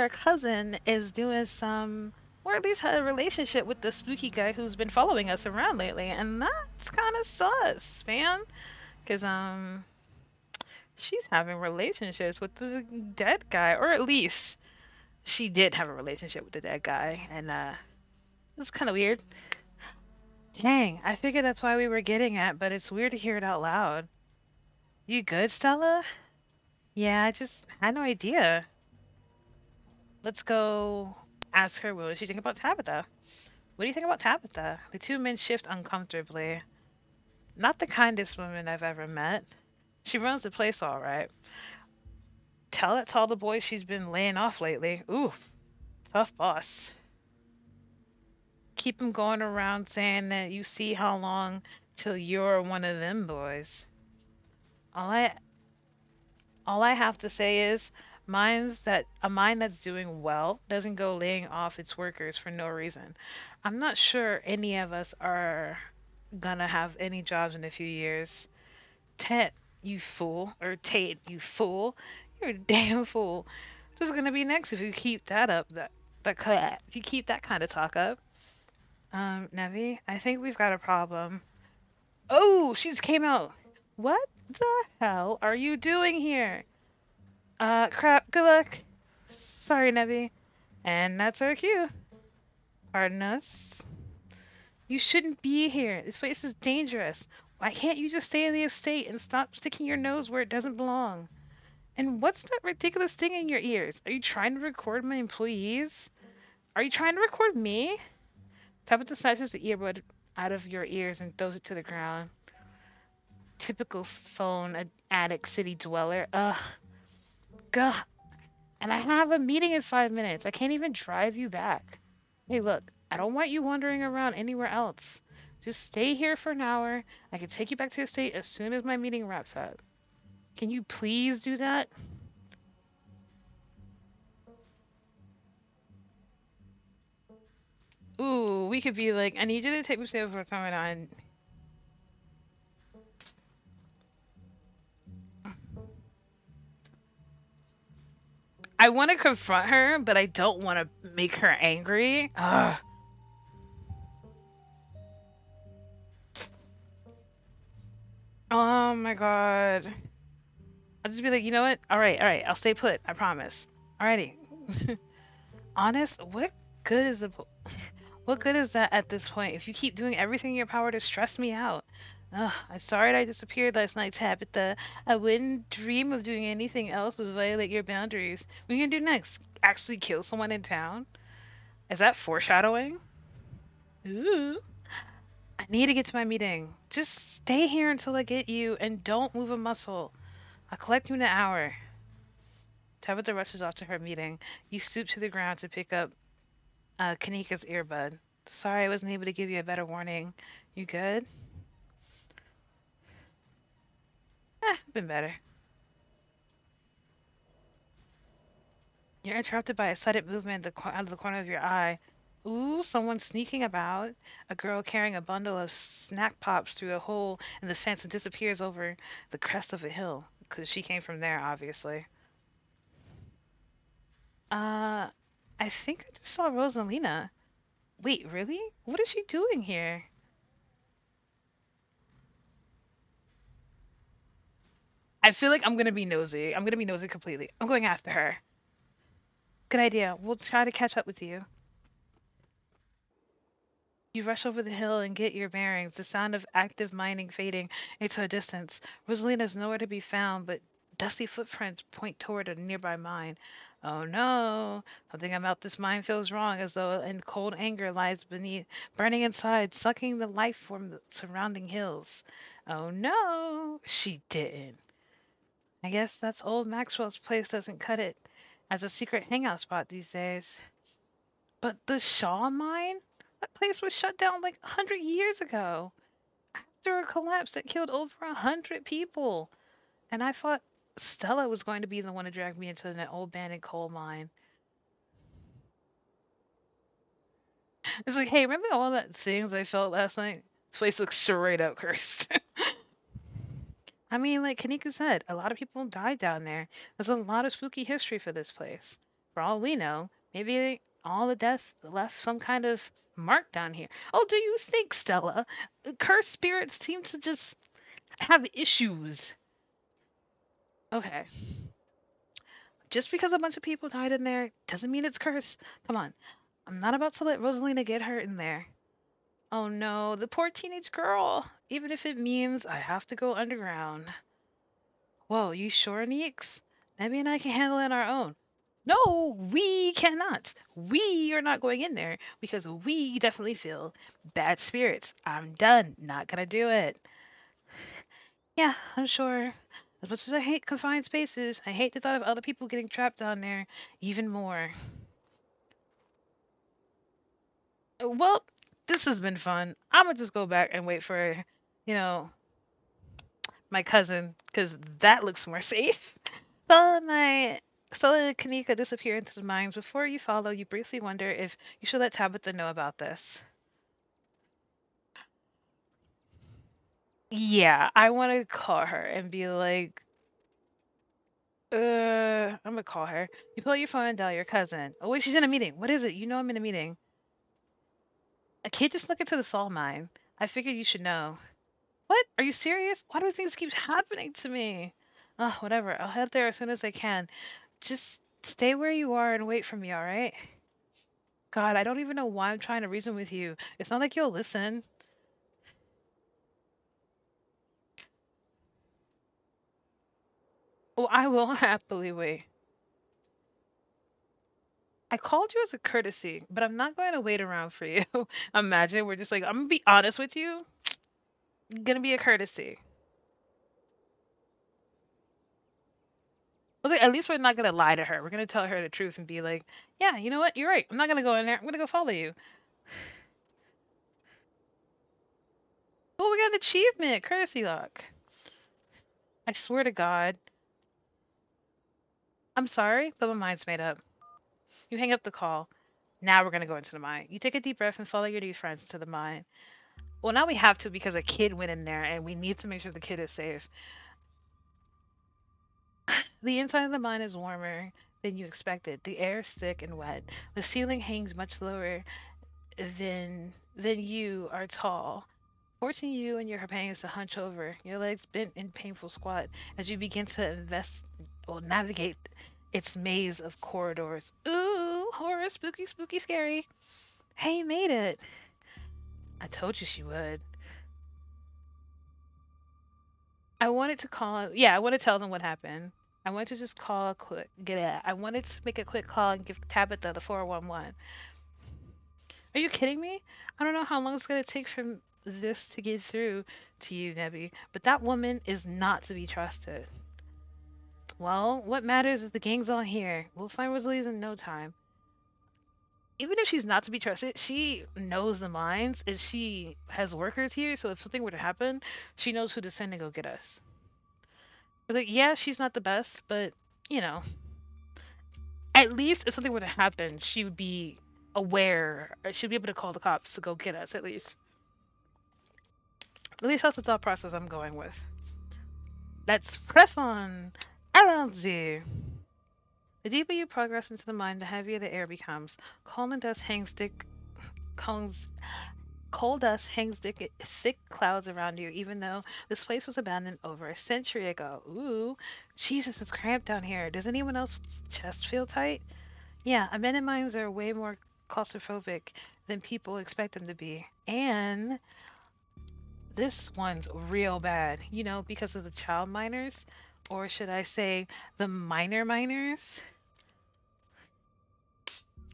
Our cousin is doing some, or at least had a relationship with the spooky guy who's been following us around lately, and that's kind of sus, man. Cause she's having relationships with the dead guy, or at least she did have a relationship with the dead guy, and it's kind of weird. Dang, I figured that's why we were getting at, but it's weird to hear it out loud. You good, Stella? Yeah, I just had no idea. Let's go ask her what does she think about Tabitha. What do you think about Tabitha? The two men shift uncomfortably. Not the kindest woman I've ever met. She runs the place all right. Tell it to all the boys she's been laying off lately. Oof, tough boss. Keep 'em going around saying that you see how long till you're one of them boys. All I all I have to say is mine's that a mind that's doing well doesn't go laying off its workers for no reason. I'm not sure any of us are gonna have any jobs in a few years. Tet, you fool, or Tate, you fool. You're a damn fool. This is gonna be next if you keep that up. If you keep that kind of talk up. Neby, I think we've got a problem. Oh, she just came out. What the hell are you doing here? Crap. Good luck. Sorry, Neby. And that's our cue. Pardon us. You shouldn't be here. This place is dangerous. Why can't you just stay in the estate and stop sticking your nose where it doesn't belong? And what's that ridiculous thing in your ears? Are you trying to record my employees? Are you trying to record me? Tabitha snatches the earbud out of your ears and throws it to the ground. Typical phone addict city dweller. Ugh. Gah. And I have a meeting in 5 minutes. I can't even drive you back. Hey, look. I don't want you wandering around anywhere else. Just stay here for an hour. I can take you back to the estate as soon as my meeting wraps up. Can you please do that? Ooh, we could be like, I need you to take me to for time on. I want to confront her, but I don't want to make her angry. Ugh. Oh my god. I'll just be like, you know what? All right. I'll stay put. I promise. Alrighty. Honest, what good is that at this point? If you keep doing everything in your power to stress me out. Ugh, I'm sorry that I disappeared last night, Tabitha. I wouldn't dream of doing anything else to violate your boundaries. What are you gonna do next? Actually kill someone in town? Is that foreshadowing? Ooh. I need to get to my meeting. Just stay here until I get you and don't move a muscle. I'll collect you in an hour. Tabitha rushes off to her meeting. You stoop to the ground to pick up Kanika's earbud. Sorry I wasn't able to give you a better warning. You good? Been better. You're interrupted by a sudden movement out of the corner of your eye. Ooh, someone's sneaking about. A girl carrying a bundle of snack pops through a hole in the fence and disappears over the crest of a hill. Because she came from there, obviously. Uh, I think I just saw Rosalina. Wait, really? What is she doing here? I feel like I'm gonna be nosy. I'm gonna be nosy completely. I'm going after her. Good idea. We'll try to catch up with you. You rush over the hill and get your bearings, the sound of active mining fading into a distance. Rosalina's nowhere to be found, but dusty footprints point toward a nearby mine. Oh no! Something about this mine feels wrong, as though in cold anger lies beneath, burning inside, sucking the life from the surrounding hills. Oh no! She didn't. I guess that's old Maxwell's place doesn't cut it as a secret hangout spot these days. But the Shaw mine? That place was shut down like 100 years ago after a collapse that killed over 100 people. And I thought Stella was going to be the one to drag me into an old abandoned coal mine. It's like, hey, remember all that things I felt last night? This place looks straight up cursed. I mean, like Kanika said, a lot of people died down there. There's a lot of spooky history for this place. For all we know, maybe all the deaths left some kind of mark down here. Oh, do you think, Stella? Cursed spirits seem to just have issues. Okay. Just because a bunch of people died in there doesn't mean it's cursed. Come on. I'm not about to let Rosalina get hurt in there. Oh no, the poor teenage girl. Even if it means I have to go underground. Whoa, you sure, Neeks? Nebby and I can handle it on our own. No, we cannot. We are not going in there because we definitely feel bad spirits. I'm done. Not gonna do it. Yeah, I'm sure. As much as I hate confined spaces, I hate the thought of other people getting trapped down there even more. Well, this has been fun. I'm gonna just go back and wait for, you know, my cousin, because that looks more safe. Stella and Kanika disappear into the mines. Before you follow, you briefly wonder if you should let Tabitha know about this. Yeah, I want to call her and be like, I'm gonna call her. You pull out your phone and dial your cousin. Oh wait, she's in a meeting. What is it? You know I'm in a meeting. A kid just look into the salt mine. I figured you should know. What? Are you serious? Why do things keep happening to me? Whatever. I'll head there as soon as I can. Just stay where you are and wait for me, alright? God, I don't even know why I'm trying to reason with you. It's not like you'll listen. Oh, I will happily wait. I called you as a courtesy, but I'm not going to wait around for you. Imagine we're just like, I'm gonna be honest with you. Gonna be a courtesy. Well, like, at least we're not gonna lie to her. We're gonna tell her the truth and be like, yeah, you know what? You're right. I'm not gonna go in there. I'm gonna go follow you. Oh, we got an achievement. Courtesy lock. I swear to God. I'm sorry, but my mind's made up. You hang up the call. Now we're gonna go into the mine. You take a deep breath and follow your new friends to the mine. Well, now we have to because a kid went in there and we need to make sure the kid is safe. The inside of the mine is warmer than you expected. The air is thick and wet. The ceiling hangs much lower than you are tall, forcing you and your companions to hunch over, your legs bent in painful squat as you begin to navigate its maze of corridors. Ooh, horror, spooky, spooky, scary. Hey, you made it. I told you she would. I wanted to call. Yeah, I want to tell them what happened. I wanted to just call a quick. Get it. I wanted to make a quick call and give Tabitha the 411. Are you kidding me? I don't know how long it's gonna take from this to get through to you, Neby, but that woman is not to be trusted. Well, what matters is the gang's all here. We'll find Rosalie's in no time. Even if she's not to be trusted, she knows the mines and she has workers here, so if something were to happen, she knows who to send to go get us. Like, yeah, she's not the best, but you know, at least if something were to happen, she would be aware. She'd be able to call the cops to go get us. At least that's the thought process I'm going with. Let's press on. Allons-y. The deeper you progress into the mine, the heavier the air becomes. Cold and dust hangs thick. Coal dust hangs thick clouds around you, even though this place was abandoned over a century ago. Ooh, Jesus, it's cramped down here. Does anyone else's chest feel tight? Yeah, abandoned mines are way more claustrophobic than people expect them to be. And this one's real bad, because of the child miners, or should I say the minor miners?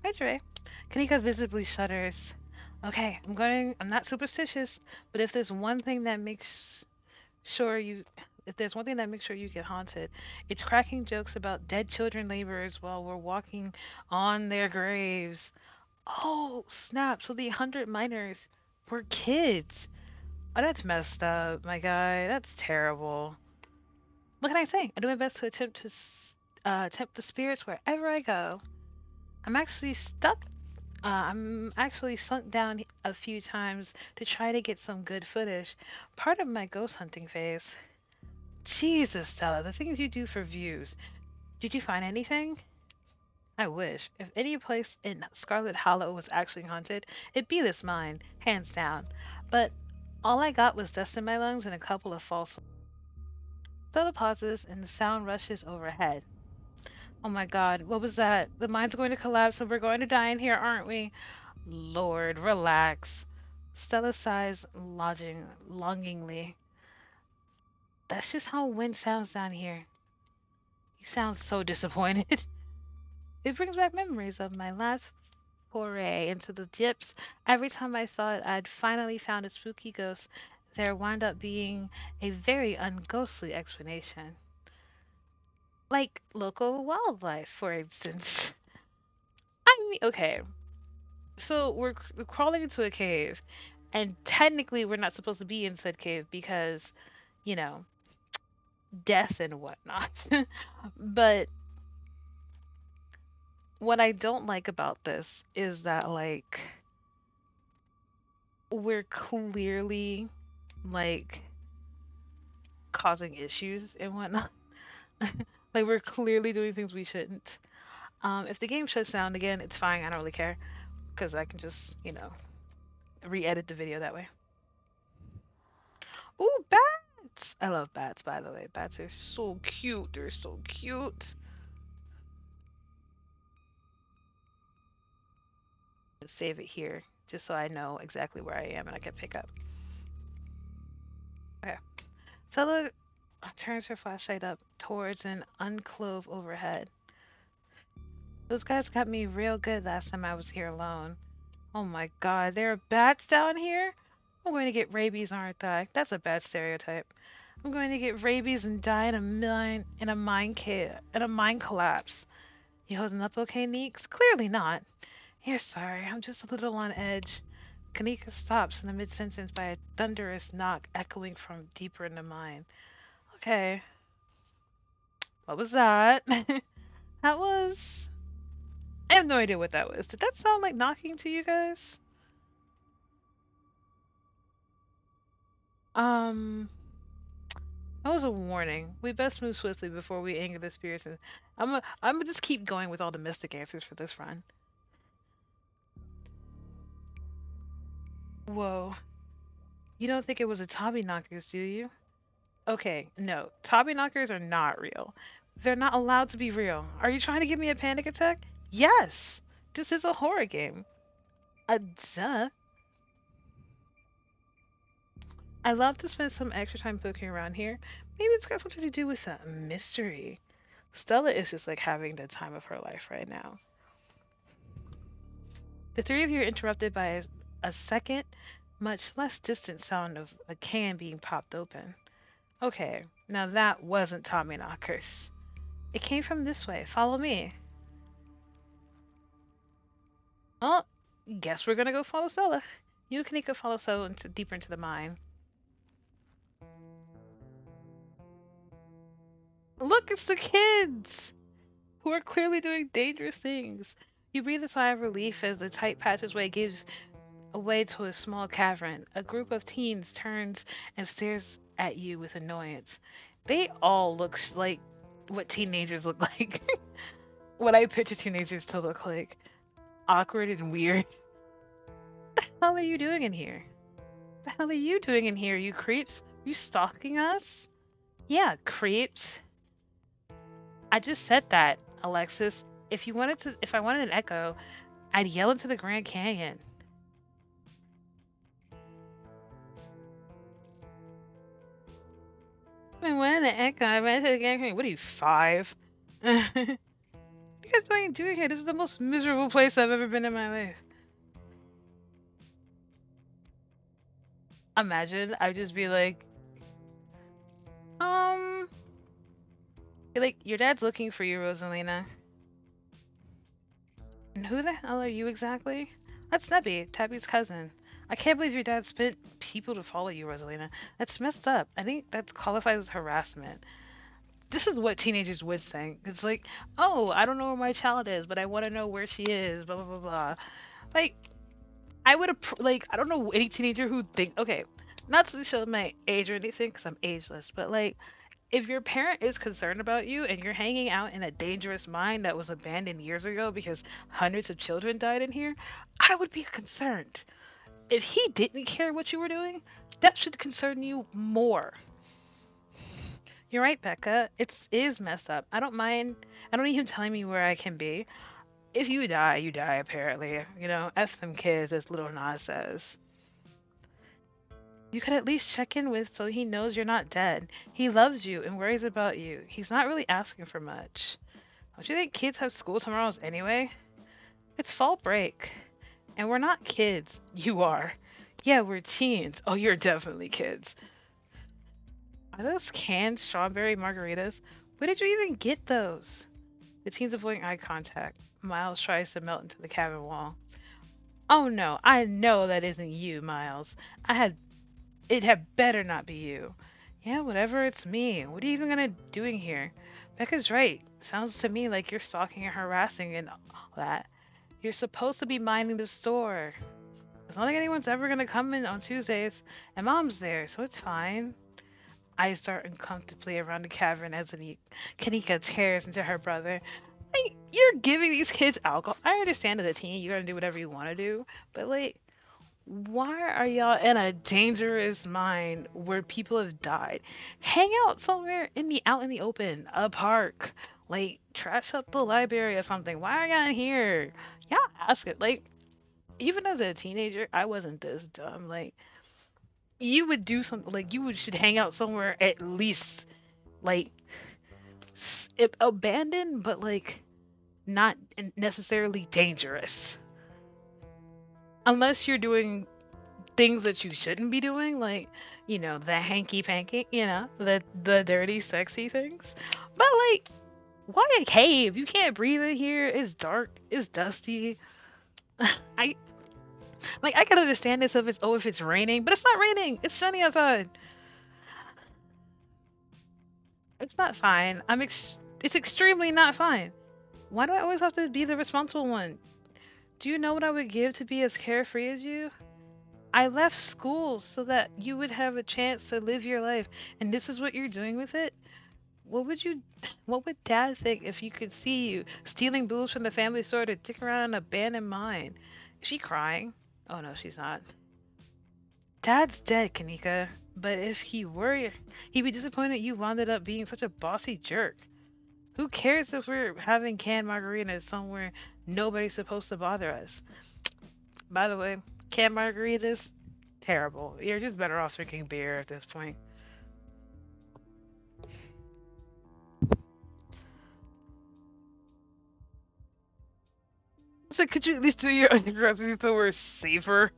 Hi, Dre. Kanika visibly shudders. Okay, I'm not superstitious, but sure you, if there's one thing that makes sure you get haunted, it's cracking jokes about dead children laborers while we're walking on their graves. Oh, snap. So the 100 miners were kids. Oh, that's messed up, my guy. That's terrible. What can I say? I do my best to tempt the spirits wherever I go. I'm actually stuck. I'm actually sunk down a few times to try to get some good footage. Part of my ghost hunting phase. Jesus, Stella, the things you do for views. Did you find anything? I wish. If any place in Scarlet Hollow was actually haunted, it'd be this mine, hands down. But all I got was dust in my lungs and a couple of false. Stella pauses and the sound rushes overhead. Oh my god, what was that? The mine's going to collapse and we're going to die in here, aren't we? Lord, relax. Stella sighs longingly. That's just how wind sounds down here. You sound so disappointed. It brings back memories of my last foray into the dips. Every time I thought I'd finally found a spooky ghost, there wound up being a very unghostly explanation. Like local wildlife, for instance. I mean, okay, so we're crawling into a cave, and technically we're not supposed to be in said cave because, you know, death and whatnot. But what I don't like about this is that, like, we're clearly, like, causing issues and whatnot. Like, we're clearly doing things we shouldn't. If the game shuts down again, it's fine. I don't really care because I can just, re-edit the video that way. Ooh, bats! I love bats, by the way. Bats are so cute. They're so cute. Save it here just so I know exactly where I am and I can pick up. Okay. Stella turns her flashlight up towards an unclove overhead. Those guys got me real good last time I was here alone. Oh my god, there are bats down here? I'm going to get rabies, aren't I? That's a bad stereotype. I'm going to get rabies and die in a mine collapse. You holding up okay, Neeks? Clearly not. You're sorry, I'm just a little on edge. Kanika stops in the mid-sentence by a thunderous knock echoing from deeper in the mine. Okay. What was that? That was... I have no idea what that was. Did that sound like knocking to you guys? Um... That was a warning. We best move swiftly before we anger the spirits. And I'm gonna just keep going with all the mystic answers for this run. Whoa. You don't think it was a 𝕘𝕒𝕤𝕐𝑒rs, do you? Okay, no. 𝕘𝕒𝕒𝕐𝑒rs are not real. They're not allowed to be real. Are you trying to give me a panic attack? Yes! This is a horror game. Duh. I love to spend some extra time poking around here. Maybe it's got something to do with a mystery. Stella is just like having the time of her life right now. The three of you are interrupted by a second, much less distant sound of a can being popped open. Okay, now that wasn't 𝕘𝕒𝕒𝕐𝑒rs. It came from this way. Follow me. Well, guess we're gonna go follow Stella. You and Kanika follow Stella deeper into the mine. Look, it's the kids! Who are clearly doing dangerous things. You breathe a sigh of relief as the tight passageway gives away to a small cavern. A group of teens turns and stares at you with annoyance. They all look like what teenagers look like. What I picture teenagers to look like. Awkward and weird. What the hell are you doing in here? What the hell are you doing in here, you creeps? Are you stalking us? Yeah, creeps. I just said that, Alexis. If I wanted an echo, I'd yell into the Grand Canyon. I wanted an echo, I went to the Grand Canyon. What are you, 5? What are you guys doing here? This is the most miserable place I've ever been in my life. Imagine I'd just be like, like, your dad's looking for you, Rosalina. And who the hell are you exactly? That's Neby, Tabby's cousin. I can't believe your dad spent people to follow you, Rosalina. That's messed up. I think that qualifies as harassment. This is what teenagers would think. It's like, oh, I don't know where my child is, but I want to know where she is, blah, blah, blah, blah. Like, I would have, like, I don't know any teenager who'd think, okay, not to show my age or anything, because I'm ageless, but, like, If your parent is concerned about you and you're hanging out in a dangerous mine that was abandoned years ago because hundreds of children died in here, I would be concerned. If he didn't care what you were doing, that should concern you more. You're right, Becca. It is messed up. I don't mind. I don't need him telling me where I can be. If you die, you die, apparently. You know, F them kids, as Little Nas says. You could at least check in with so he knows you're not dead. He loves you and worries about you. He's not really asking for much. Don't you think kids have school tomorrows anyway? It's fall break. And we're not kids. You are. Yeah, we're teens. Oh, you're definitely kids. Are those canned strawberry margaritas? Where did you even get those? The teens avoiding eye contact. Miles tries to melt into the cabin wall. Oh no, I know that isn't you, Miles. I had it had better not be you. Yeah, whatever, it's me. What are you even gonna doing here? Becca's right. Sounds to me like you're stalking and harassing and all that. You're supposed to be minding the store. It's not like anyone's ever gonna come in on Tuesdays, and Mom's there, so it's fine. Eyes dart uncomfortably around the cavern as Kanika tears into her brother. Like, you're giving these kids alcohol. I understand as a teen, you gotta do whatever you want to do, but like, why are y'all in a dangerous mine where people have died? Hang out somewhere out in the open, a park, like trash up the library or something. Why are y'all in here? Y'all ask it. Like, even as a teenager, I wasn't this dumb. Like, you would do something like should hang out somewhere at least like abandoned, but like not necessarily dangerous. Unless you're doing things that you shouldn't be doing, like, you know, the hanky panky, you know, the dirty, sexy things. But like, why a cave? You can't breathe in here. It's dark. It's dusty. I I can understand this if it's raining, but it's not raining. It's sunny outside. It's not fine. It's extremely not fine. Why do I always have to be the responsible one? Do you know what I would give to be as carefree as you? I left school so that you would have a chance to live your life, and this is what you're doing with it? What would you what would Dad think if you could see you stealing booze from the family store to dick around an abandoned mine? Is she crying? Oh no, she's not. Dad's dead, Kanika. But if he were, he'd be disappointed you wound up being such a bossy jerk. Who cares if we're having canned margaritas somewhere nobody's supposed to bother us? By the way, canned margaritas, terrible. You're just better off drinking beer at this point. So could you at least do your underground so we're safer?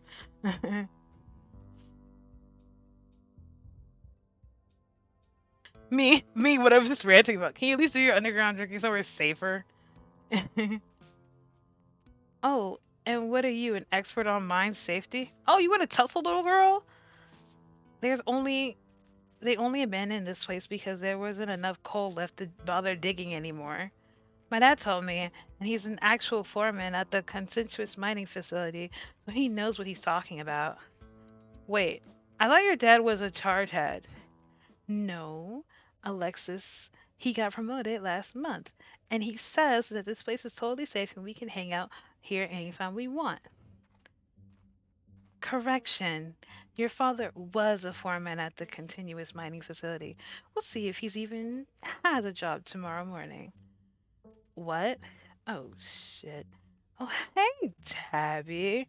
me, what I was just ranting about. Can you at least do your underground drinking somewhere safer? Oh, and what are you, an expert on mine safety? Oh, you want to tussle, little girl? There's only They only abandoned this place because there wasn't enough coal left to bother digging anymore. My dad told me, and he's an actual foreman at the consensuous mining facility, so he knows what he's talking about. Wait, I thought your dad was a charge head. No, Alexis, he got promoted last month, and he says that this place is totally safe and we can hang out here anytime we want. Correction. Your father was a foreman at the continuous mining facility. We'll see if he's even has a job tomorrow morning. What? Oh, shit. Oh, hey, Tabby.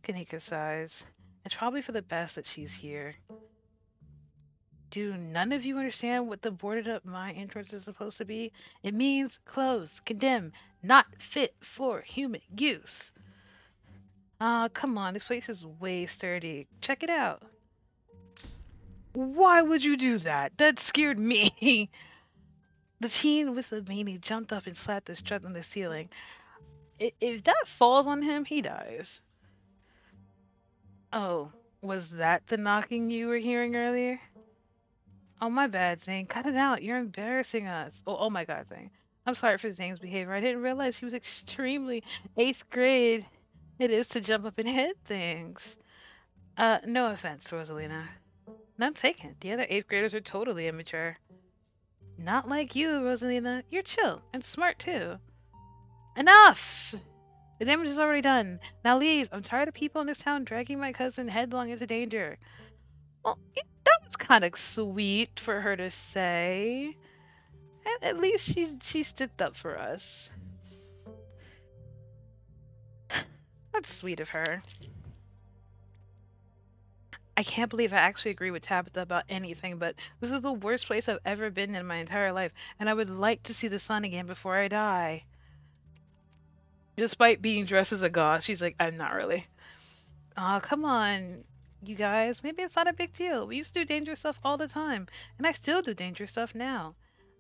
Kanika sighs. It's probably for the best that she's here. Do none of you understand what the boarded up mine entrance is supposed to be? It means closed, condemned, not fit for human use. Ah, come on, this place is way sturdy. Check it out. Why would you do that? That scared me. The teen with the beanie jumped up and slapped the strut on the ceiling. If that falls on him, he dies. Oh, was that the knocking you were hearing earlier? Oh, my bad, Zane. Cut it out. You're embarrassing us. Oh my god, Zane. I'm sorry for Zane's behavior. I didn't realize he was extremely 8th grade. It is to jump up and hit things. No offense, Rosalina. None taken. The other 8th graders are totally immature. Not like you, Rosalina. You're chill and smart too. Enough! The damage is already done. Now leave. I'm tired of people in this town dragging my cousin headlong into danger. Well, that was kind of sweet for her to say. And at least she stood up for us. That's sweet of her. I can't believe I actually agree with Tabitha about anything, but this is the worst place I've ever been in my entire life, and I would like to see the sun again before I die. Despite being dressed as a goth, she's like, I'm not really. Aw, come on, you guys. Maybe it's not a big deal. We used to do dangerous stuff all the time, and I still do dangerous stuff now.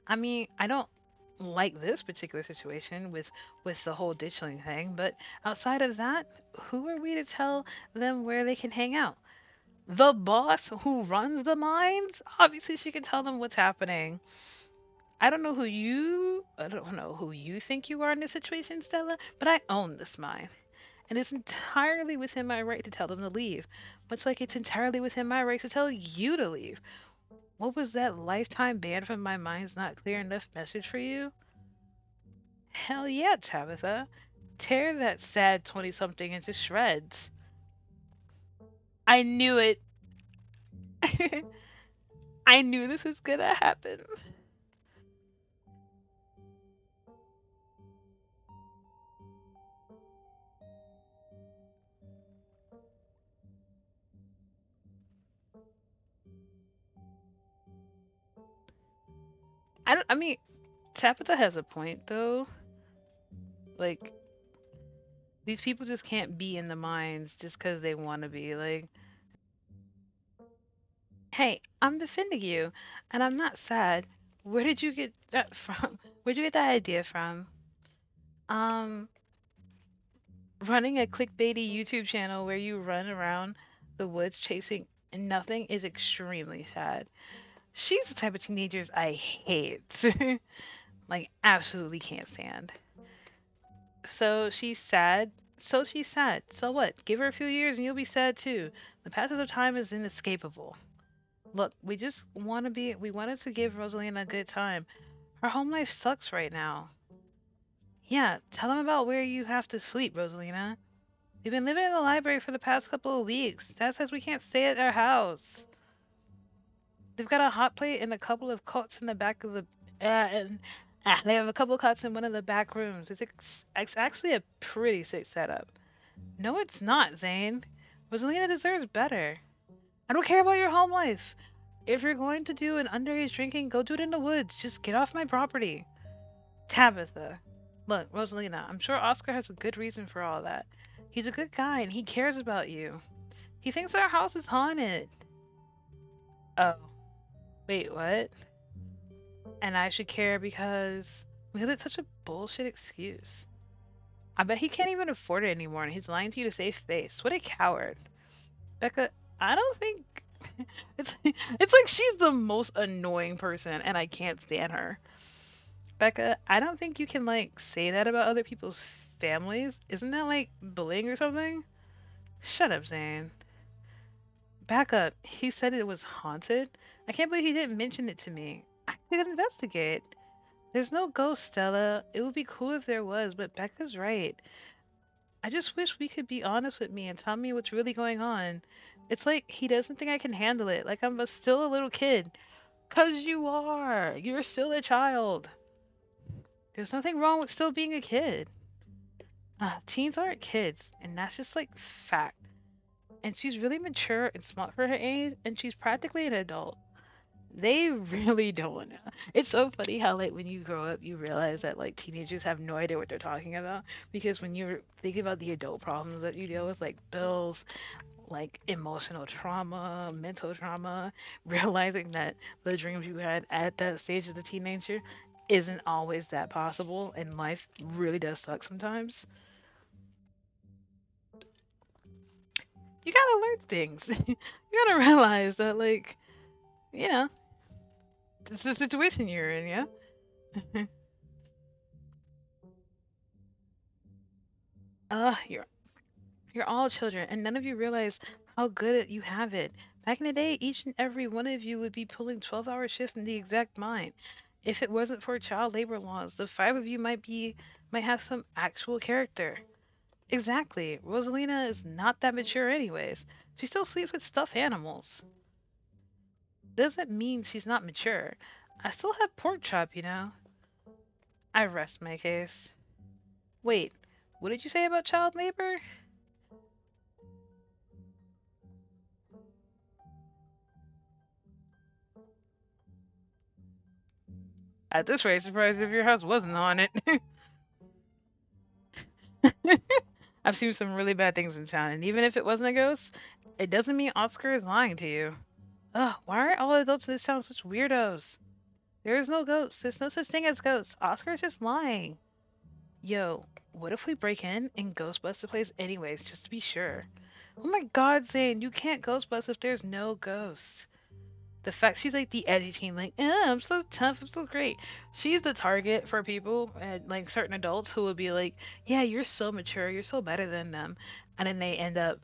I mean, I don't like this particular situation with the whole ditchling thing, but outside of that, who are we to tell them where they can hang out? The boss who runs the mines? Obviously, she can tell them what's happening. I don't know who you think you are in this situation, Stella, but I own this mine. And it's entirely within my right to tell them to leave, much like it's entirely within my right to tell you to leave. What was that lifetime ban from my mind's not clear enough message for you? Hell yeah, Tabitha. Tear that sad 20 something into shreds. I knew it. I knew this was gonna happen. I mean, Tabitha has a point though. Like, these people just can't be in the mines just because they want to be. Like, hey, I'm defending you, and I'm not sad. Where did you get that from? Where'd you get that idea from? Um, Running a clickbaity YouTube channel where you run around the woods chasing nothing is extremely sad. She's the type of teenagers I hate. Like, absolutely can't stand. So she's sad. So she's sad. So what? Give her a few years and you'll be sad too. The passage of time is inescapable. Look, we wanted to give Rosalina a good time. Her home life sucks right now. Yeah, tell them about where you have to sleep, Rosalina. We've been living in the library for the past couple of weeks. Dad says we can't stay at our house. They've got a hot plate and a couple of cots in the back of the. And they have a couple of cots in one of the back rooms. It's actually a pretty sick setup. No, it's not, Zane. Rosalina deserves better. I don't care about your home life. If you're going to do an underage drinking, go do it in the woods. Just get off my property. Tabitha. Look, Rosalina, I'm sure Oscar has a good reason for all that. He's a good guy and he cares about you. He thinks our house is haunted. Oh, wait, what? And I should care because. Really, it's such a bullshit excuse. I bet he can't even afford it anymore and he's lying to you to save face. What a coward. Becca, I don't think. It's like she's the most annoying person and I can't stand her. Becca, I don't think you can like say that about other people's families. Isn't that like bullying or something? Shut up, Zane. Back up. He said it was haunted. I can't believe he didn't mention it to me. I could investigate. There's no ghost, Stella. It would be cool if there was, but Becca's right. I just wish we could be honest with me and tell me what's really going on. It's like he doesn't think I can handle it. Like still a little kid. 'Cause you are. You're still a child. There's nothing wrong with still being a kid. Teens aren't kids, and that's just like fact. And she's really mature and smart for her age, and she's practically an adult. They really don't know. It's so funny how like when you grow up, you realize that like teenagers have no idea what they're talking about because when you're thinking about the adult problems that you deal with, like bills, like emotional trauma, mental trauma, realizing that the dreams you had at that stage as a teenager isn't always that possible, and life really does suck sometimes. You gotta learn things. You gotta realize that, like, you know, it's the situation you're in, yeah? You're all children, and none of you realize how good you have it. Back in the day, each and every one of you would be pulling 12-hour shifts in the exact mine. If it wasn't for child labor laws, the five of you might have some actual character. Exactly. Rosalina is not that mature anyways. She still sleeps with stuffed animals. Doesn't mean she's not mature. I still have pork chop, you know. I rest my case. Wait, what did you say about child labor? At this rate, surprised if your house wasn't on it. I've seen some really bad things in town, and even if it wasn't a ghost, it doesn't mean Oscar is lying to you. Ugh, why are all adults in this town such weirdos? There is no ghosts. There's no such thing as ghosts. Oscar's just lying. Yo, what if we break in and ghostbust the place anyways, just to be sure? Oh my god, Zane, you can't ghostbust if there's no ghosts. The fact she's like the edgy teen, like, I'm so tough, I'm so great. She's the target for people and like certain adults who would be like, yeah, you're so mature, you're so better than them. And then they end up,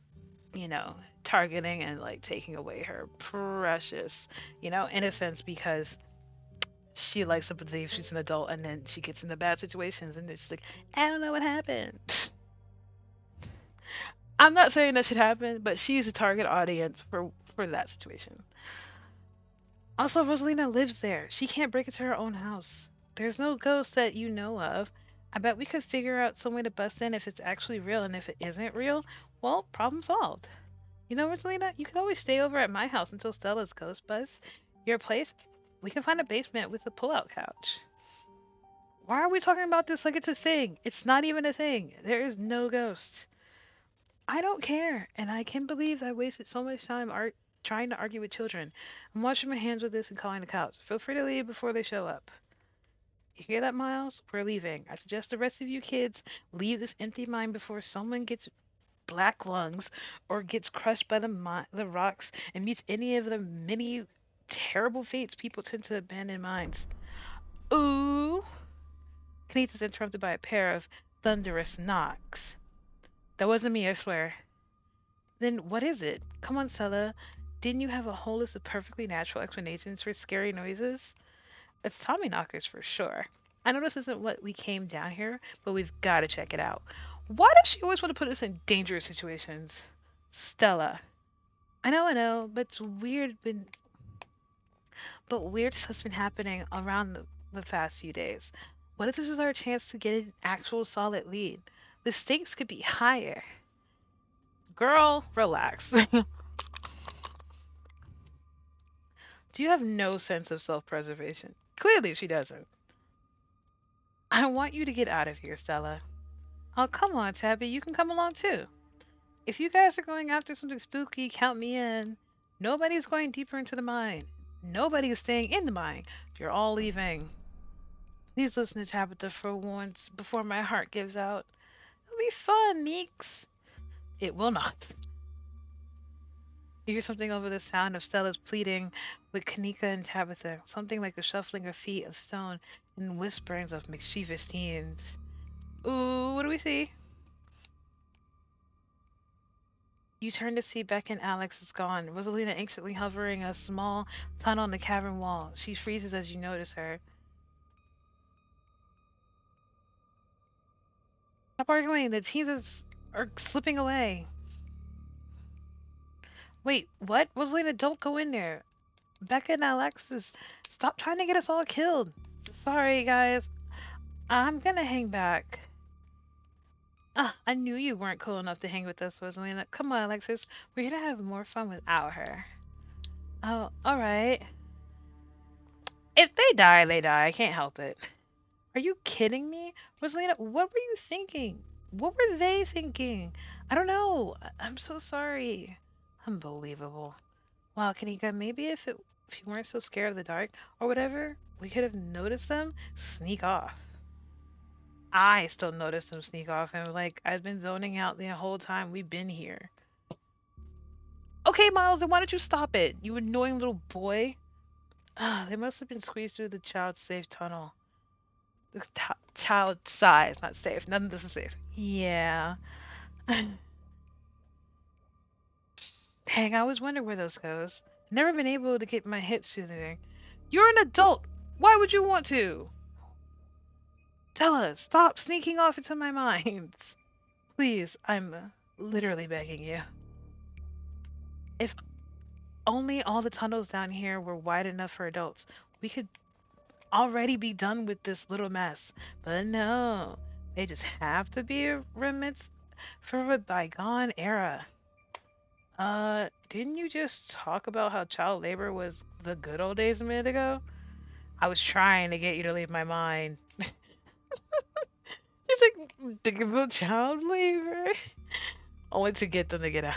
you know, targeting and like taking away her precious, innocence because she likes to believe she's an adult and then she gets into bad situations and it's like, I don't know what happened. I'm not saying that should happen, but she's a target audience for that situation. Also, Rosalina lives there. She can't break into her own house. There's no ghost that you know of. I bet we could figure out some way to bust in if it's actually real, and if it isn't real, well, problem solved. You know, Rosalina, you can always stay over at my house until Stella's ghost buzz. Your place, we can find a basement with a pull-out couch. Why are we talking about this like it's a thing? It's not even a thing. There is no ghost. I don't care, and I can't believe I wasted so much time trying to argue with children. I'm washing my hands with this and calling the cops. Feel free to leave before they show up. You hear that, Miles? We're leaving. I suggest the rest of you kids leave this empty mine before someone gets black lungs or gets crushed by the rocks and meets any of the many terrible fates people tend to abandon mines. Ooh! Kenneth is interrupted by a pair of thunderous knocks. That wasn't me, I swear. Then what is it? Come on, Stella. Didn't you have a whole list of perfectly natural explanations for scary noises? It's Tommy knockers for sure. I know this isn't what we came down here, but we've got to check it out. Why does she always want to put us in dangerous situations? Stella. I know, but it's weird but weird stuff's been happening around the past few days. What if this is our chance to get an actual solid lead? The stakes could be higher. Girl, relax. Do you have no sense of self-preservation? Clearly she doesn't. I want you to get out of here, Stella. Oh, come on, Tabby. You can come along too. If you guys are going after something spooky, count me in. Nobody's going deeper into the mine. Nobody is staying in the mine. You're all leaving. Please listen to Tabitha for once before my heart gives out. It'll be fun, Meeks. It will not. You hear something over the sound of Stella's pleading with Kanika and Tabitha, something like the shuffling of feet of stone and whisperings of mischievous teens. Ooh, what do we see? You turn to see Beck and Alex is gone. Rosalina anxiously hovering a small tunnel in the cavern wall. She freezes as you notice her. Stop arguing. The teens are slipping away. Wait, what? Rosalina, don't go in there. Becca and Alexis, stop trying to get us all killed. Sorry, guys. I'm gonna hang back. Ah, I knew you weren't cool enough to hang with us, Rosalina. Come on, Alexis. We're here to have more fun without her. Oh, alright. If they die, they die. I can't help it. Are you kidding me? Rosalina, what were you thinking? What were they thinking? I don't know. I'm so sorry. Unbelievable. Wow, Kanika, maybe if you weren't so scared of the dark or whatever, we could have noticed them sneak off. I still noticed them sneak off and like I've been zoning out the whole time we've been here. Okay, Miles, then why don't you stop it? You annoying little boy. Ah, they must have been squeezed through the child safe tunnel. The child size, not safe. None of this is safe. Yeah. Dang, I always wonder where those goes. Never been able to get my hips through there. You're an adult. Why would you want to? Tell us. Stop sneaking off into my minds. Please, I'm literally begging you. If only all the tunnels down here were wide enough for adults, we could already be done with this little mess. But no, they just have to be remnants from a bygone era. Didn't you just talk about how child labor was the good old days a minute ago? I was trying to get you to leave my mind. It's like, thinking about child labor. Only to get them to get out.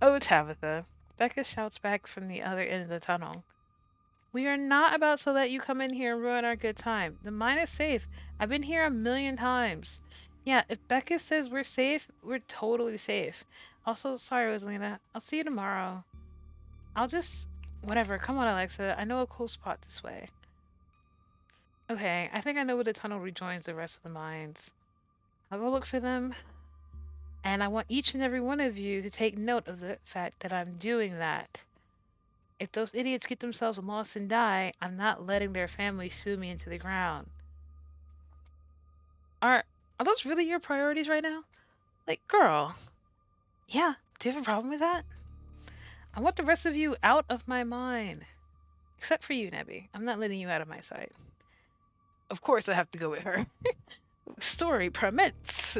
Oh, Tabitha. Becca shouts back from the other end of the tunnel. We are not about to let you come in here and ruin our good time. The mine is safe. I've been here a million times. Yeah, if Becca says we're safe, we're totally safe. Also, sorry, Rosalina. I'll see you tomorrow. I'll just... Whatever. Come on, Alexa. I know a cool spot this way. Okay, I think I know where the tunnel rejoins the rest of the mines. I'll go look for them. And I want each and every one of you to take note of the fact that I'm doing that. If those idiots get themselves lost and die, I'm not letting their family sue me into the ground. Are those really your priorities right now? Like, girl. Yeah, do you have a problem with that? I want the rest of you out of my mind. Except for you, Neby. I'm not letting you out of my sight. Of course I have to go with her. Story permits.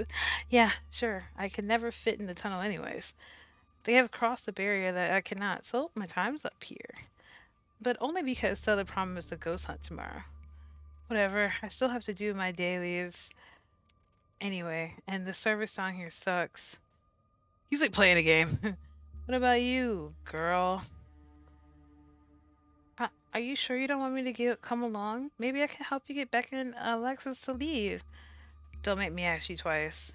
Yeah, sure. I can never fit in the tunnel anyways. They have crossed the barrier that I cannot, so my time's up here. But only because Stella promised a ghost hunt tomorrow. Whatever, I still have to do my dailies anyway, and the service down here sucks. He's like playing a game. What about you, girl? Are you sure you don't want me to come along? Maybe I can help you get Becca and Alexis to leave. Don't make me ask you twice.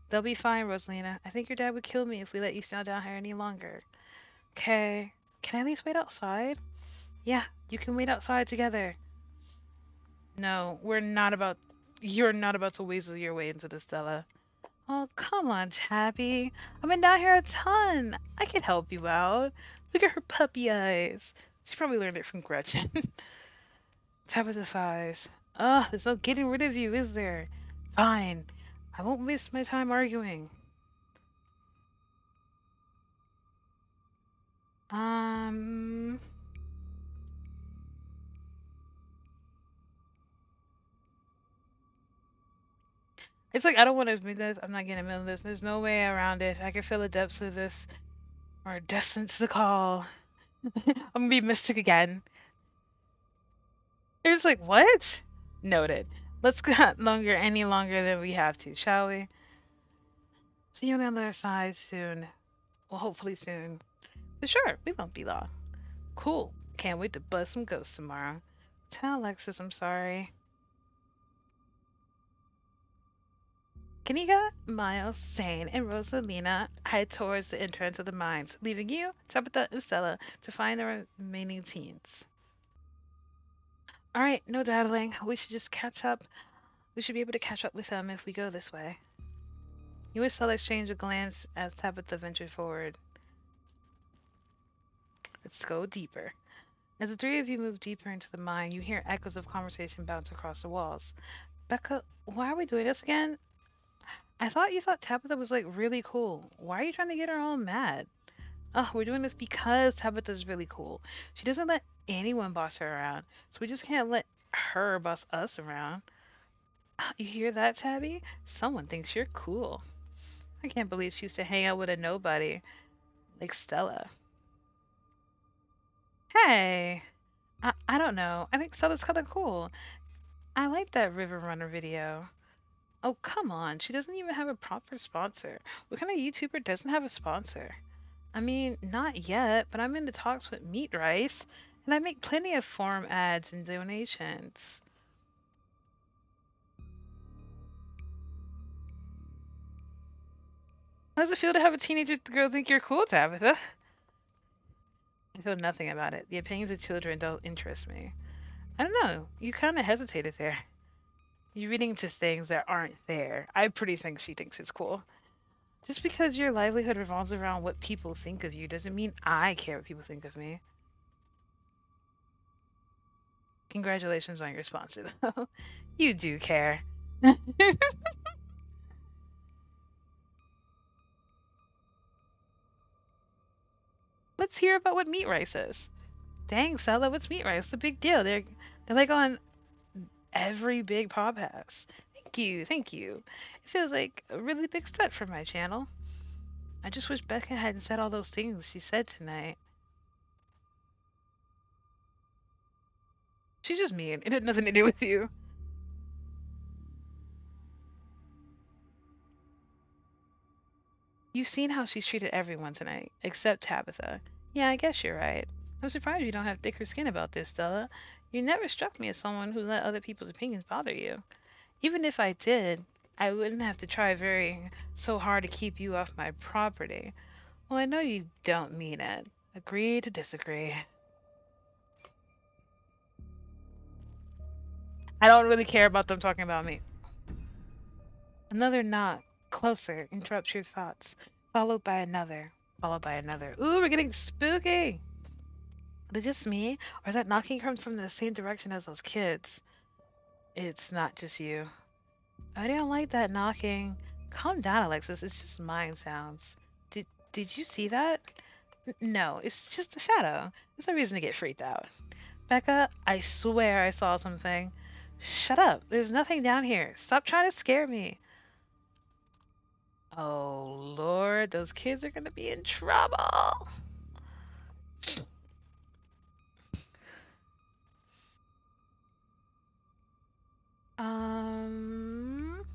They'll be fine, Rosalina. I think your dad would kill me if we let you stay down here any longer. Okay. Can I at least wait outside? Yeah, you can wait outside together. No, you're not about to weasel your way into this, Stella. Oh, come on, Tabby. I've been down here a ton. I can help you out. Look at her puppy eyes. She probably learned it from Gretchen. Tabitha sighs. Ugh, there's no getting rid of you, is there? Fine. I won't waste my time arguing. Um... It's like, I don't want to admit this. I'm not getting in the middle of this. There's no way around it. I can feel the depths of this. We're destined to the call. I'm gonna be mystic again. It's like, what? Noted. Let's go longer any longer than we have to, shall we? See you on the other side soon. Well, hopefully soon. But sure, we won't be long. Cool. Can't wait to buzz some ghosts tomorrow. Tell Alexis I'm sorry. Kanika, Miles, Zane, and Rosalina head towards the entrance of the mines, leaving you, Tabitha, and Stella to find the remaining teens. Alright, no daddling. We should just catch up. We should be able to catch up with them if we go this way. You and Stella exchange a glance as Tabitha ventured forward. Let's go deeper. As the three of you move deeper into the mine, you hear echoes of conversation bounce across the walls. Becca, why are we doing this again? I thought you thought Tabitha was like really cool. Why are you trying to get her all mad? Oh, we're doing this because Tabitha's really cool. She doesn't let anyone boss her around, so we just can't let her boss us around. You hear that, Tabby? Someone thinks you're cool. I can't believe she used to hang out with a nobody like Stella. Hey! I don't know. I think Stella's kind of cool. I like that River Runner video. Oh, come on. She doesn't even have a proper sponsor. What kind of YouTuber doesn't have a sponsor? I mean, not yet, but I'm in the talks with Meat Rice, and I make plenty of forum ads and donations. How does it feel to have a teenager girl think you're cool, Tabitha? I feel nothing about it. The opinions of children don't interest me. I don't know. You kind of hesitated there. You're reading into things that aren't there. I pretty think she thinks it's cool. Just because your livelihood revolves around what people think of you doesn't mean I care what people think of me. Congratulations on your sponsor, though. You do care. Let's hear about what meat rice is. Dang, Stella, what's meat rice? It's a big deal. They're like on every big podcast. Thank you, thank you. It feels like a really big step for my channel. I just wish Becca hadn't said all those things she said tonight. She's just mean. It had nothing to do with you. You've seen how she's treated everyone tonight, except Tabitha. Yeah, I guess you're right. I'm surprised you don't have thicker skin about this, Stella. You never struck me as someone who let other people's opinions bother you. Even if I did, I wouldn't have to try very so hard to keep you off my property. Well, I know you don't mean it. Agree to disagree. I don't really care about them talking about me. Another knock, closer, interrupts your thoughts, followed by another, followed by another. Ooh, we're getting spooky! Is it just me, or is that knocking come from the same direction as those kids? It's not just you. I don't like that knocking. Calm down, Alexis. It's just mine sounds. Did you see that? No, it's just a shadow. There's no reason to get freaked out. Becca, I swear I saw something. Shut up. There's nothing down here. Stop trying to scare me. Oh, Lord. Those kids are going to be in trouble. Um...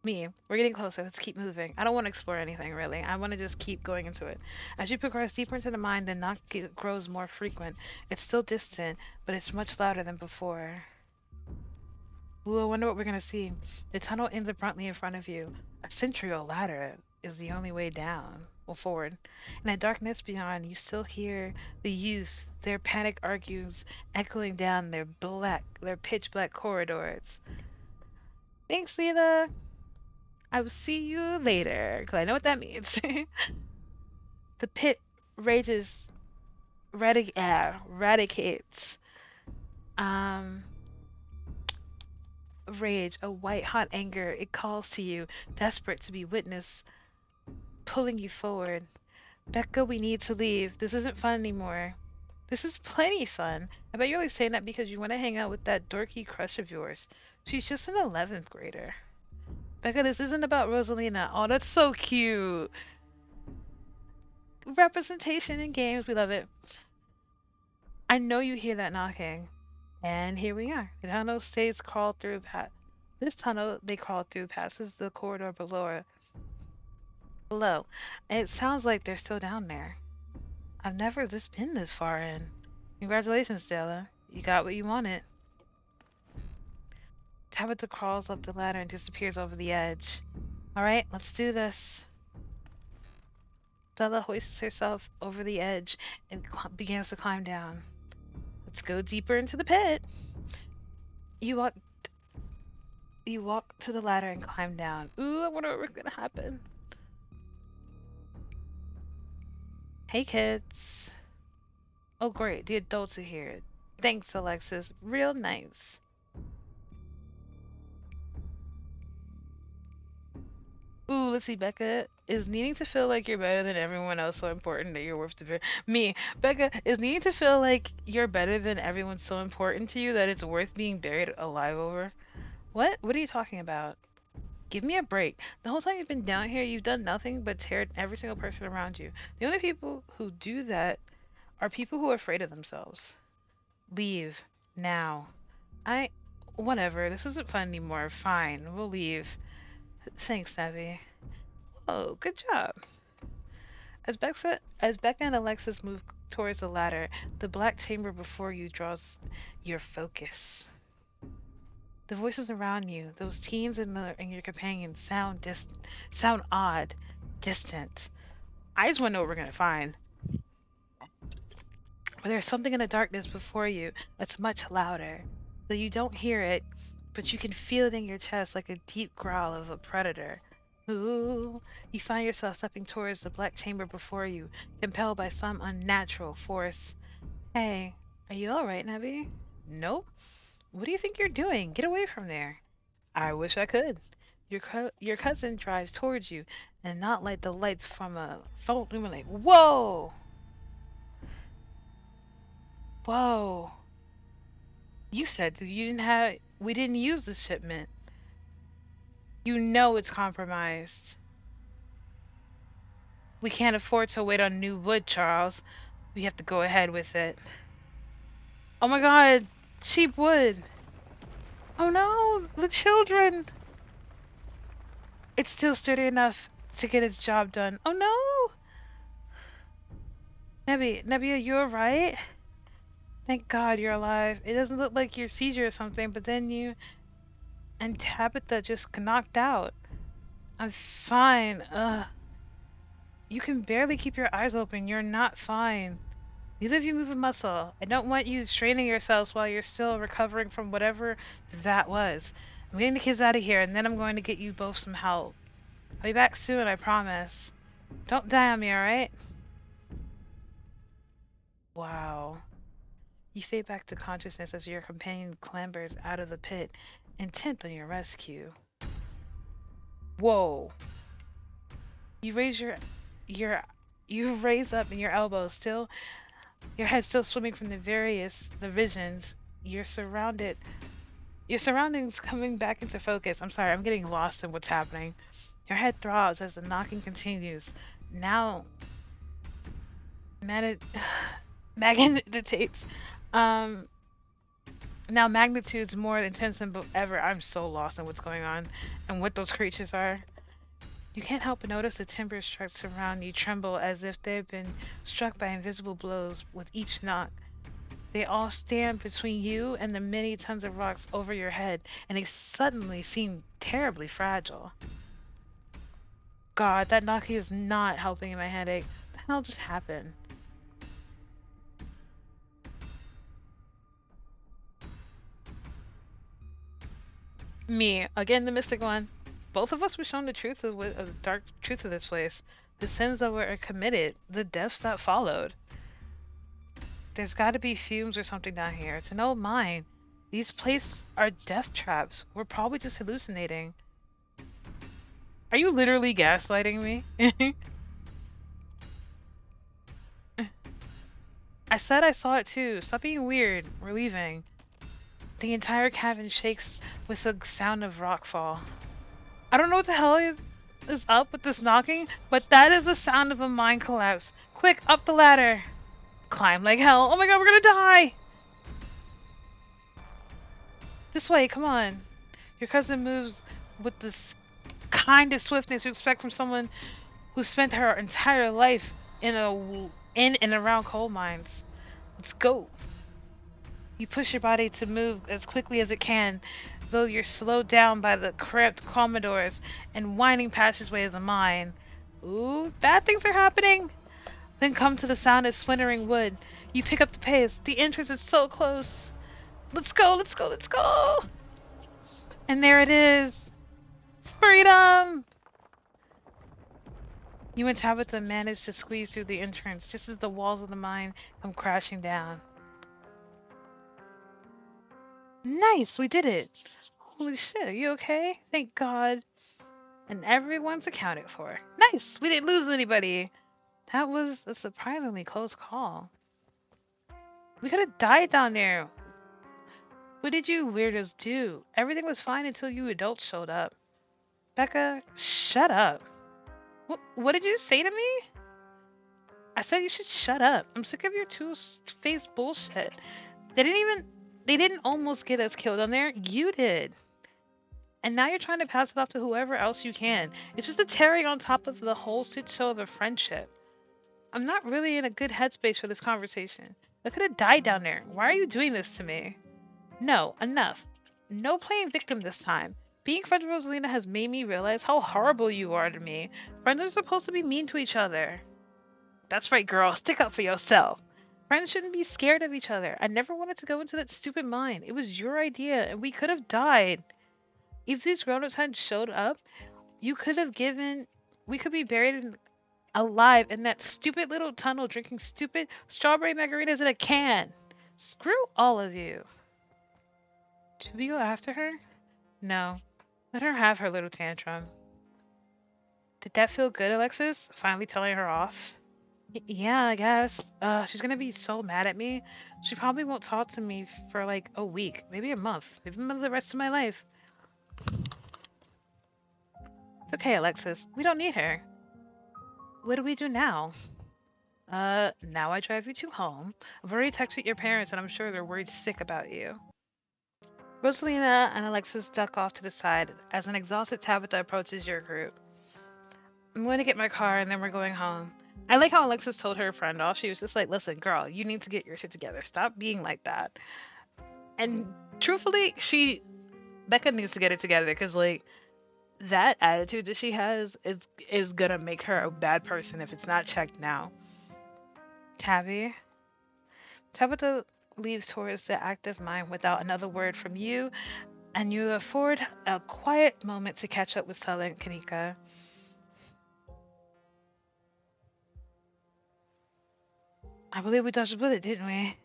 Me. We're getting closer. Let's keep moving. I don't want to explore anything, really. I want to just keep going into it. As you progress deeper into the mind, the knock grows more frequent. It's still distant, but it's much louder than before. Ooh, I wonder what we're going to see. The tunnel ends abruptly in front of you. A central ladder is the only way down. Well, forward. In the darkness beyond, you still hear the youth, their panic argues echoing down their pitch black corridors. Thanks, Leela. I will see you later, because I know what that means. The pit rages, radicates, um, rage, a white hot anger. It calls to you, desperate to be witnessed, pulling you forward. Becca, we need to leave. This isn't fun anymore. This is plenty fun. I bet you're like saying that because you want to hang out with that dorky crush of yours. She's just an 11th grader. Becca, this isn't about Rosalina. Oh, that's so cute. Representation in games, we love it. I know you hear that knocking. And here we are. The tunnel stays crawled through this tunnel they crawl through passes the corridor below. It sounds like they're still down there. I've never been this far in. Congratulations, Stella. You got what you wanted. Tabitha crawls up the ladder and disappears over the edge. Alright, let's do this. Stella hoists herself over the edge and begins to climb down. Let's go deeper into the pit. You walk to the ladder and climb down. Ooh, I wonder what's gonna happen. Hey, kids. Oh, great. The adults are here. Thanks, Alexis. Real nice. Ooh, let's see, Becca. Is needing to feel like you're better than everyone else so important that you're worth the me? Becca, is needing to feel like you're better than everyone so important to you that it's worth being buried alive over? What? What are you talking about? Give me a break. The whole time you've been down here, you've done nothing but tear every single person around you. The only people who do that are people who are afraid of themselves. Leave. Now. Whatever. This isn't fun anymore. Fine. We'll leave. Thanks, Neby. Oh, good job. As Becca and Alexis move towards the ladder, the black chamber before you draws your focus. The voices around you, those teens and your companions, sound odd, distant. I just want to know what we're gonna find. But there's something in the darkness before you that's much louder. Though you don't hear it, but you can feel it in your chest like a deep growl of a predator. Ooh, you find yourself stepping towards the black chamber before you, compelled by some unnatural force. Hey, are you alright, Neby? Nope. What do you think you're doing? Get away from there. I wish I could. Your cousin drives towards you, and not like the lights from a phone. Like, whoa! Whoa! You said that we didn't use the shipment. You know it's compromised. We can't afford to wait on new wood, Charles. We have to go ahead with it. Oh my god! Cheap wood! Oh no! The children! It's still sturdy enough to get its job done. Oh no! Nebby, you're right. Thank God you're alive. It doesn't look like your seizure or something, but then you and Tabitha just knocked out. I'm fine. Ugh. You can barely keep your eyes open. You're not fine. Neither of you move a muscle. I don't want you straining yourselves while you're still recovering from whatever that was. I'm getting the kids out of here, and then I'm going to get you both some help. I'll be back soon, I promise. Don't die on me, alright? Wow. You fade back to consciousness as your companion clambers out of the pit, intent on your rescue. Whoa. You raise your you raise up in your elbows, still your head still swimming from the visions. Your surroundings coming back into focus. I'm sorry, I'm getting lost in what's happening. Your head throbs as the knocking continues. Now magnetates. Um Now magnitude's more intense than ever. I'm so lost in what's going on and what those creatures are. You can't help but notice the timber struts around you tremble as if they've been struck by invisible blows with each knock. They all stand between you and the many tons of rocks over your head, and they suddenly seem terribly fragile. God, that knocking is not helping my headache. What the hell just happened? Me, again the mystic one. Both of us were shown the dark truth of this place. The sins that were committed, the deaths that followed. There's gotta be fumes or something down here. It's an old mine. These places are death traps. We're probably just hallucinating. Are you literally gaslighting me? I said I saw it too. Stop being weird. We're leaving. The entire cabin shakes with the sound of rockfall. I don't know what the hell is up with this knocking, but that is the sound of a mine collapse. Quick, up the ladder. Climb like hell. Oh my god, we're gonna die! This way, come on. Your cousin moves with this kind of swiftness you expect from someone who spent her entire life in and around coal mines. Let's go. You push your body to move as quickly as it can, though you're slowed down by the cramped corridors and winding passageways of the mine. Ooh, bad things are happening! Then come to the sound of splintering wood. You pick up the pace. The entrance is so close. Let's go, let's go, let's go! And there it is! Freedom! You and Tabitha manage to squeeze through the entrance just as the walls of the mine come crashing down. Nice, we did it! Holy shit, are you okay? Thank God. And everyone's accounted for. Nice, we didn't lose anybody. That was a surprisingly close call. We could have died down there. What did you weirdos do? Everything was fine until you adults showed up. Becca, shut up. What did you say to me? I said you should shut up. I'm sick of your two-faced bullshit. They didn't almost get us killed on there. You did. And now you're trying to pass it off to whoever else you can. It's just a cherry on top of the whole shit show of a friendship. I'm not really in a good headspace for this conversation. I could have died down there. Why are you doing this to me? No, enough. No playing victim this time. Being friends with Rosalina has made me realize how horrible you are to me. Friends are supposed to be mean to each other. That's right, girl. Stick up for yourself. Friends shouldn't be scared of each other. I never wanted to go into that stupid mine. It was your idea, and we could have died. If these grown-ups hadn't showed up, You could have given. We could be buried alive in that stupid little tunnel drinking stupid strawberry margaritas in a can. Screw all of you. Should we go after her? No. Let her have her little tantrum. Did that feel good, Alexis? Finally telling her off? Yeah, I guess. She's gonna be so mad at me. She probably won't talk to me for like a week, maybe a month, maybe the rest of my life. It's okay, Alexis. We don't need her. What do we do now? Now I drive you to home. I've already texted your parents and I'm sure they're worried sick about you. Rosalina and Alexis duck off to the side as an exhausted Tabitha approaches your group. I'm going to get my car and then we're going home. I like how Alexis told her friend off. She was just like, listen, girl, you need to get your shit together. Stop being like that. And truthfully, Becca needs to get it together because, like, that attitude that she has is gonna make her a bad person if it's not checked now. Tabitha leaves towards the active mind without another word from you, and you afford a quiet moment to catch up with Stella and Kanika. I believe we dodged a bullet, didn't we?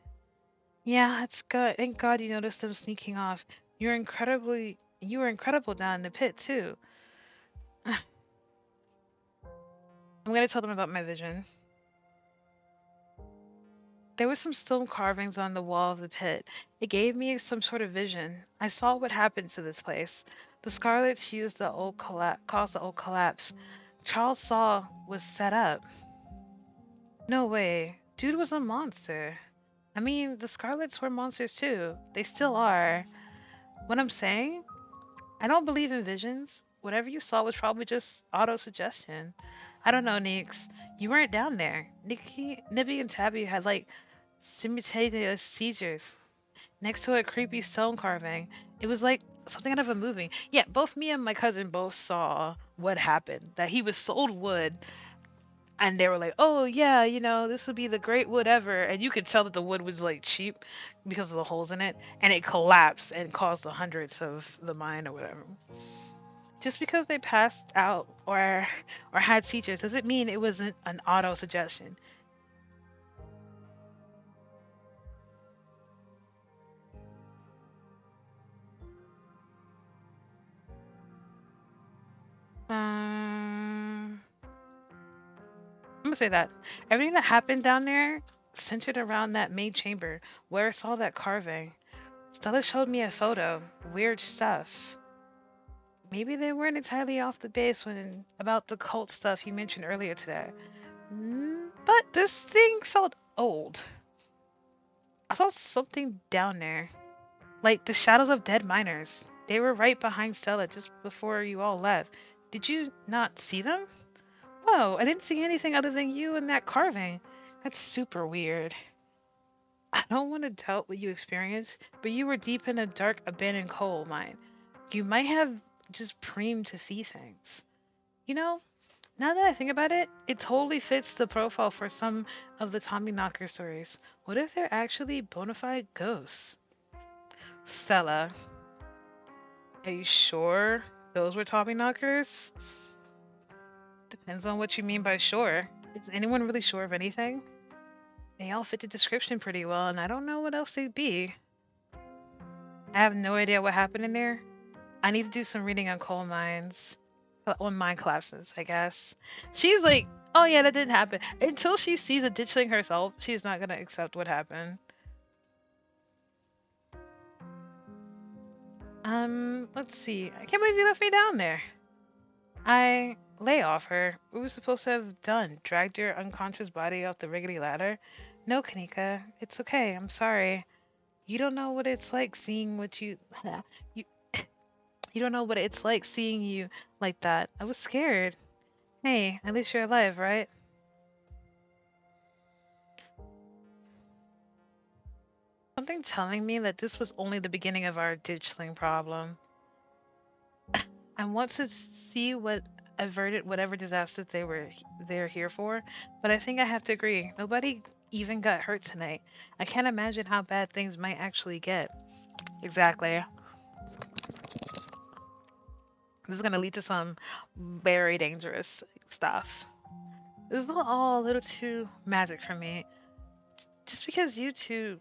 Yeah, it's good. Thank God you noticed them sneaking off. You were incredible down in the pit too. I'm gonna tell them about my vision. There were some stone carvings on the wall of the pit. It gave me some sort of vision. I saw what happened to this place. The Scarlets caused the old collapse. Charles Saw was set up. No way. Dude was a monster. I mean, the Scarlets were monsters too. They still are. What I'm saying? I don't believe in visions. Whatever you saw was probably just auto-suggestion. I don't know, 𝕒𝕒𝕗. You weren't down there. Neby and Tabby had like simultaneous seizures next to a creepy stone carving. It was like something out of a movie. Yeah, both me and my cousin both saw what happened. That he was sold wood and they were like, oh yeah, this would be the great wood ever. And you could tell that the wood was like cheap because of the holes in it. And it collapsed and caused the hundreds of the mine or whatever. Just because they passed out or had seizures doesn't mean it wasn't an auto suggestion. I'm gonna say that everything that happened down there centered around that main chamber where I saw that carving. Stella showed me a photo. Weird stuff. Maybe they weren't entirely off the base when about the cult stuff you mentioned earlier today. But this thing felt old. I saw something down there. Like the shadows of dead miners. They were right behind Stella just before you all left. Did you not see them? Whoa, I didn't see anything other than you and that carving. That's super weird. I don't want to doubt what you experienced, but you were deep in a dark abandoned coal mine. You might have just preemed to see things. Now that I think about it, it totally fits the profile for some of the 𝕘𝕒𝕐𝕗 stories. What if they're actually bona fide ghosts? Stella, are you sure those were 𝕘𝕒𝕐𝕗s? Depends on what you mean by sure. Is anyone really sure of anything? They all fit the description pretty well, and I don't know what else they'd be. I have no idea what happened in there. I need to do some reading on coal mines. On mine collapses, I guess. She's like, oh yeah, that didn't happen. Until she sees a ditchling herself, she's not gonna accept what happened. Let's see. I can't believe you left me down there. I lay off her. What was supposed to have done? Dragged your unconscious body off the rickety ladder? No, Kanika. It's okay. I'm sorry. You don't know what it's like seeing what you you don't know what it's like seeing you like that. I was scared. Hey, at least you're alive, right? Something telling me that this was only the beginning of our ditchling problem. I want to see what averted whatever disasters they're here for, but I think I have to agree. Nobody even got hurt tonight. I can't imagine how bad things might actually get. Exactly. This is gonna lead to some very dangerous stuff. This is all a little too magic for me. Just because you two,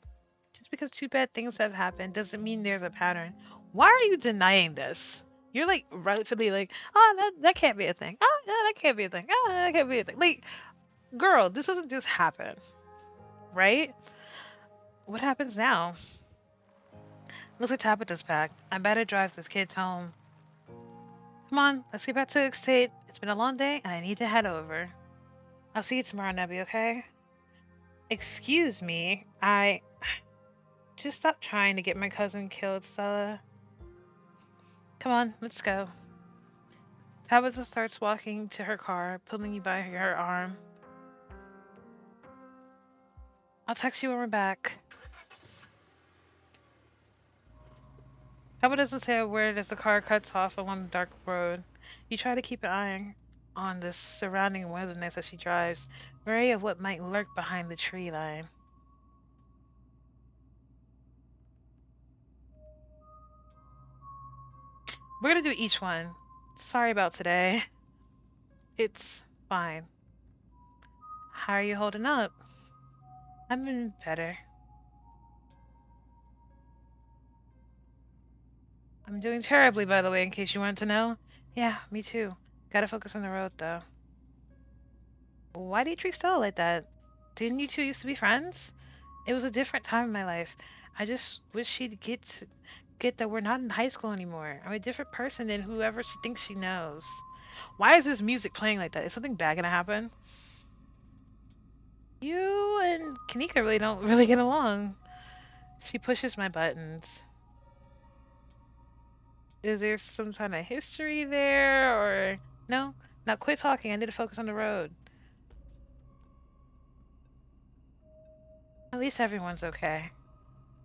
just because two bad things have happened doesn't mean there's a pattern. Why are you denying this? You're like relatively like, oh, that can't be a thing. Oh, yeah, that can't be a thing. Oh, that can't be a thing. Like, girl, this doesn't just happen, right? What happens now? Looks like Tabitha's packed. I better drive this kid home. Come on, let's get back to the estate. It's been a long day, and I need to head over. I'll see you tomorrow, Neby, okay? Excuse me, I... Just stop trying to get my cousin killed, Stella. Come on, let's go. Tabitha starts walking to her car, pulling you by her arm. I'll text you when we're back. Tabitha doesn't say a word as the car cuts off along the dark road. You try to keep an eye on the surrounding wilderness as she drives, wary of what might lurk behind the tree line. We're gonna do each one. Sorry about today. It's fine. How are you holding up? I've been better. I'm doing terribly, by the way, in case you wanted to know. Yeah, me too. Gotta focus on the road, though. Why do you treat Stella like that? Didn't you two used to be friends? It was a different time in my life. I just wish she'd get that we're not in high school anymore. I'm a different person than whoever she thinks she knows. Why is this music playing like that? Is something bad gonna happen? You and Kanika really don't really get along. She pushes my buttons. Is there some kind of history there, or no? Now quit talking. I need to focus on the road. At least everyone's okay.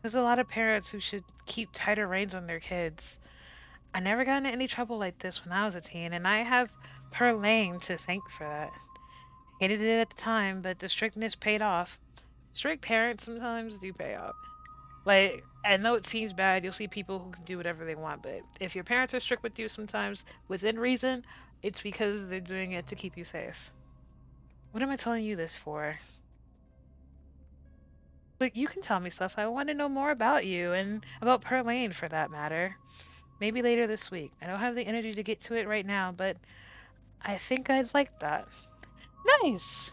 There's a lot of parents who should keep tighter reins on their kids. I never got into any trouble like this when I was a teen, and I have 𝕤𝕒𝕤𝕤 to thank for that. Hated it at the time, but the strictness paid off. Strict parents sometimes do pay off. Like, I know it seems bad, you'll see people who can do whatever they want, but if your parents are strict with you sometimes, within reason, it's because they're doing it to keep you safe. What am I telling you this for? Like, you can tell me stuff. I want to know more about you, and about 𝕤𝕤𝕤 for that matter. Maybe later this week. I don't have the energy to get to it right now, but I think I'd like that. Nice!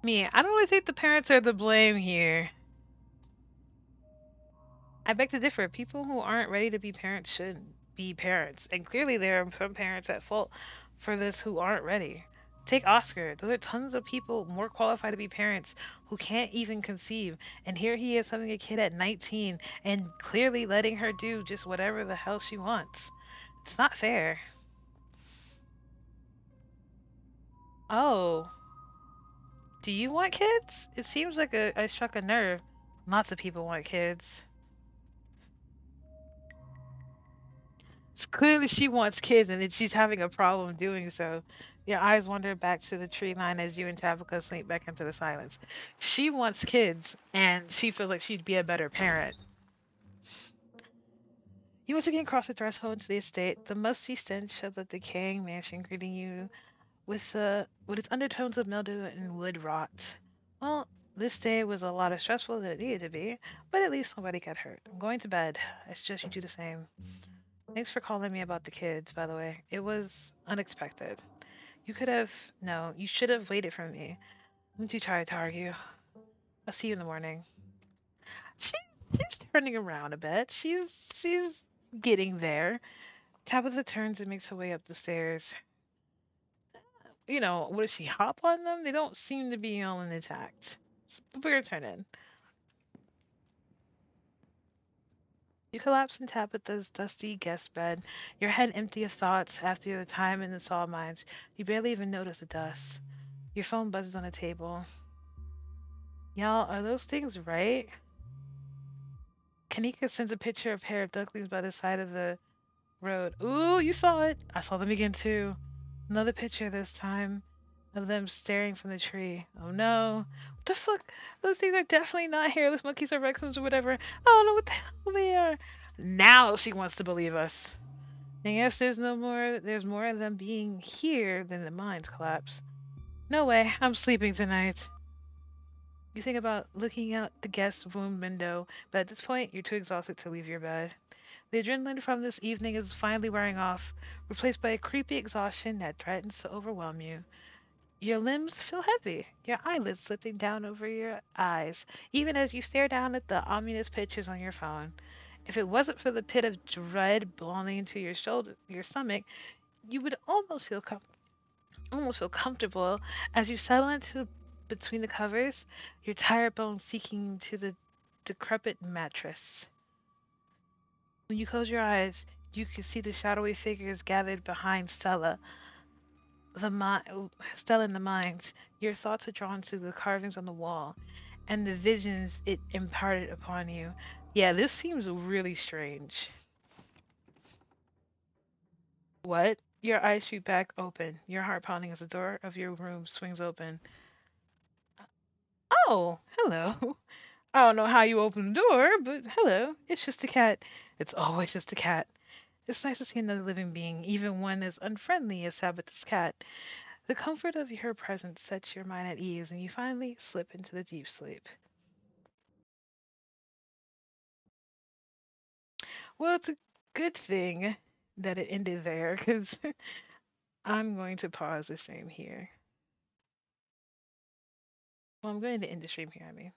Me, I don't really think the parents are the blame here. I beg to differ. People who aren't ready to be parents shouldn't be parents. And clearly there are some parents at fault for this who aren't ready. Take Oscar. There are tons of people more qualified to be parents who can't even conceive. And here he is having a kid at 19 and clearly letting her do just whatever the hell she wants. It's not fair. Oh, do you want kids? It seems like I struck a nerve. Lots of people want kids. It's clearly she wants kids and she's having a problem doing so. Your eyes wander back to the tree line as you and Tabitha slink back into the silence. She wants kids and she feels like she'd be a better parent. You once again cross the threshold into the estate, the musty stench of the decaying mansion greeting you with its undertones of mildew and wood rot. Well, this day was a lot of stressful than it needed to be, but at least nobody got hurt. I'm going to bed. I suggest you do the same. Thanks for calling me about the kids, by the way. It was unexpected. You could have... No, you should have waited for me. I'm too tired to argue. I'll see you in the morning. She, she's turning around a bit. She's getting there. Tabitha turns and makes her way up the stairs. You know, what does she hop on them? They don't seem to be all intact. So we're gonna turn in. You collapse in Tabitha's dusty guest bed, your head empty of thoughts after the time in the saw mines. You barely even notice the dust. Your phone buzzes on the table. Y'all, are those things right? Kanika sends a picture of a pair of ducklings by the side of the road. Ooh, you saw it. I saw them again too. Another picture this time. of them staring from the tree. Oh no. What the fuck? Those things are definitely not hairless monkeys or Rexums or whatever. I don't know what the hell they are. Now she wants to believe us. I guess there's more of them being here than the mines collapse. No way, I'm sleeping tonight. You think about looking out the guest room window, but at this point, you're too exhausted to leave your bed. The adrenaline from this evening is finally wearing off, replaced by a creepy exhaustion that threatens to overwhelm you. Your limbs feel heavy, your eyelids slipping down over your eyes, even as you stare down at the ominous pictures on your phone. If it wasn't for the pit of dread belonging to your stomach, you would almost feel comfortable as you settle into between the covers, your tired bones sinking to the decrepit mattress. When you close your eyes, you can see the shadowy figures gathered behind Stella in the mines. Your thoughts are drawn to the carvings on the wall and the visions it imparted upon you. Yeah, this seems really strange. What? Your eyes shoot back open, your heart pounding as the door of your room swings open. Oh, hello. I don't know how you opened the door, but hello. It's just a cat. It's always just a cat. It's nice to see another living being, even one as unfriendly as Sabbath's cat. The comfort of her presence sets your mind at ease, and you finally slip into the deep sleep. Well, it's a good thing that it ended there, because I'm going to pause the stream here. Well, I'm going to end the stream here, I mean.